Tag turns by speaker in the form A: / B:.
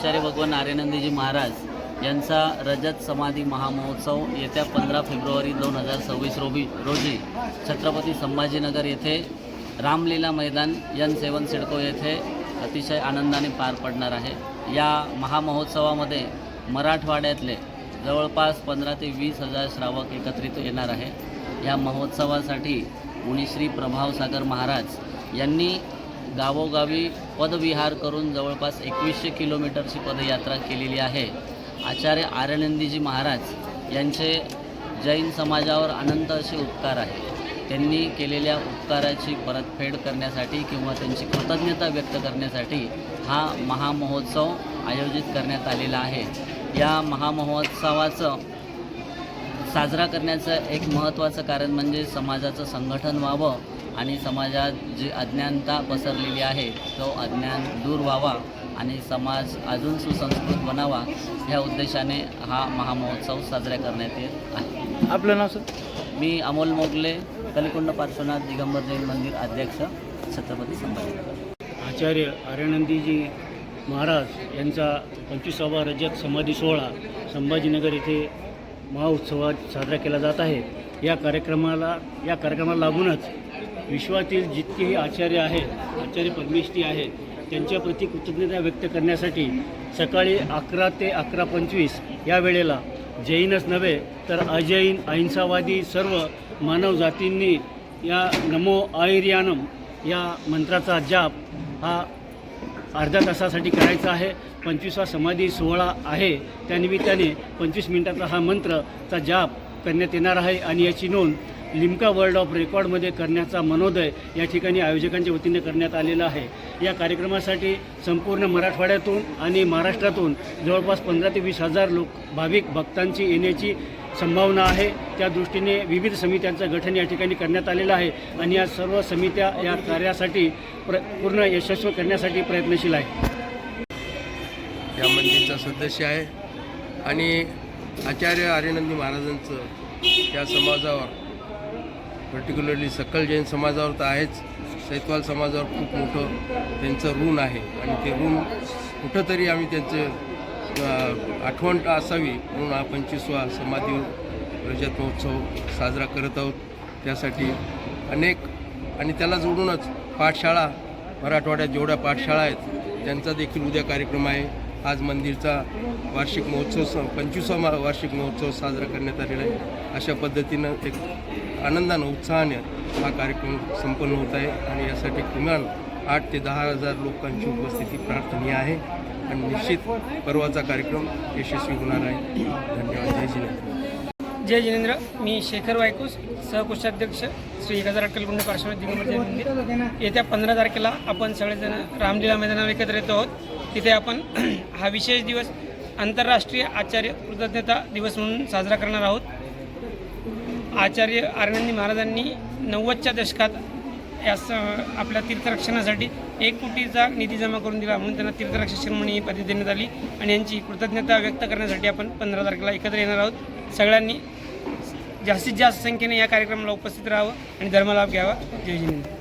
A: आचार्य भगवान आर्यानंदजी महाराज यांचा रजत समाधी महामहोत्सव येत्या 15 फेब्रुवारी 2026 रोजी छत्रपती संभाजीनगर येथे रामलीला मैदान N7 सिडको येथे अतिशय आनंदाने पार पडणार आहे। या महामहोत्सवामध्ये मराठवाड्यातले जवळपास 15 ते 20 हजार श्रावक एकत्रित येणार आहे। या महोत्सवासाठी मुनिश्री प्रभावसागर महाराज यांनी गावोगावी पदविहार करून जवळपास 2100 किलोमीटरची पदयात्रा केलेली आहे। आचार्य आर्यानंदजी महाराज यांचे जैन समाजावर अनंत असे उपकार आहे। त्यांनी केलेल्या उपकाराची परतफेड करण्यासाठी किंवा त्यांची कृतज्ञता व्यक्त करण्यासाठी हा महामहोत्सव आयोजित करण्यात आलेला आहे। या महामहोत्सवाचं साजरा करण्याचं एक महत्त्वाचं कारण म्हणजे समाजाचं संघटन व्हावं आणि समाजात जी अज्ञानता पसरलेली आहे तो अज्ञान दूर व्हावा आणि समाज अजून सुसंस्कृत बनावा ह्या उद्देशाने हा महामहोत्सव साजरा करण्यात येत आहे।
B: आपलं नाव सर?
A: मी अमोल मोगले, कलिकुंड पार्श्वनाथ दिगंबर जैन मंदिर अध्यक्ष, छत्रपती संभाजीनगर।
B: आचार्य आर्यानंदजी महाराज यांचा 25वा रजत समाधी सोहळा संभाजीनगर येथे महाउत्सवात साजरा केला जात आहे। या कार्यक्रमाला लागूनच विश्वातील जितकेही आचार्य आहेत, आचार्य परमेष्ठी आहेत, त्यांच्याप्रती कृतज्ञता व्यक्त करण्यासाठी सकाळी 11 ते 11:25 या वेळेला जैनच नव्हे तर अजैन अहिंसावादी सर्व मानव जातींनी या नमो आयर्यानम या मंत्राचा जाप हा अर्ध्या तासासाठी करायचा आहे। 25वा समाधी सोहळा आहे, त्यानिमित्ताने 25 मिनिटाचा हा मंत्रचा जाप करण्यात येणार आहे आणि याची नोंद लिम्का वर्ल्ड ऑफ रेकॉर्डमध्ये करण्याचा मनोदय या ठिकाणी आयोजकांच्या वतीने करण्यात आलेला आहे। या कार्यक्रमासाठी संपूर्ण मराठवाड्यातून आणि महाराष्ट्रातून जवळपास 15 ते 20 हजार भाविक भक्तांची येण्याची संभावना आहे। त्या दृष्टीने विविध समित्यांचं गठन या ठिकाणी करण्यात आलेलं आहे आणि या सर्व समित्या या कार्यासाठी पूर्ण यशस्वी करण्यासाठी प्रयत्नशील आहे।
C: या मंदिरचा सदस्य आहे आणि आचार्य आर्यानंदी महाराजांचं त्या समाजावर पर्टिक्युलरली सकल जैन समाजावर तर आहेच, सैतवाल समाजावर खूप मोठं त्यांचं ऋण आहे आणि ते ऋण कुठंतरी आम्ही त्यांचं आठवण असावी म्हणून हा 25वा समाधी रजत महोत्सव साजरा करत आहोत। त्यासाठी अनेक आणि त्याला जोडूनच पाठशाळा, मराठवाड्यात जेवढ्या पाठशाळा आहेत त्यांचा देखील उद्या कार्यक्रम आहे। आज मंदिरचा वार्षिक महोत्सव 25वा वार्षिक महोत्सव साजरा करण्यात आलेला आहे। अशा पद्धतीनं एक आनंदानं उत्साहाने हा कार्यक्रम संपन्न होत आहे आणि यासाठी किमान 8 ते 10 हजार लोकांची उपस्थिती प्रार्थनीय आहे आणि निश्चित परवाचा कार्यक्रम यशस्वी होणार आहे। धन्यवाद। जय जिनेंद्र।
D: जय जिनेंद्र। मी शेखर वायकूस, सहकोषाध्यक्ष श्री 1008 कलिकुंड पार्श्वनाथ दिगंबर जैन मंदिर। येत्या 15 तारखेला आपण सगळेजण रामलीला मैदानावर एकत्र येत आहोत। तिथे आपण हा विशेष दिवस आंतरराष्ट्रीय आचार्य कृतज्ञता दिवस म्हणून साजरा करणार आहोत। आचार्य आर्यानंदी महाराजांनी 90च्या दशकात आपल्या तीर्थरक्षणासाठी 1 कोटीचा निधी जमा करून दिला म्हणून त्यांना तीर्थरक्षक शिरोमणी ही पदवी देण्यात आली आणि यांची कृतज्ञता व्यक्त करण्यासाठी आपण 15 तारखेला एकत्र येणार आहोत। सगळ्यांनी जास्तीत जास्त संख्येने या कार्यक्रमाला उपस्थित राहावं आणि धर्मलाभ घ्यावा। जय जिनेंद्र।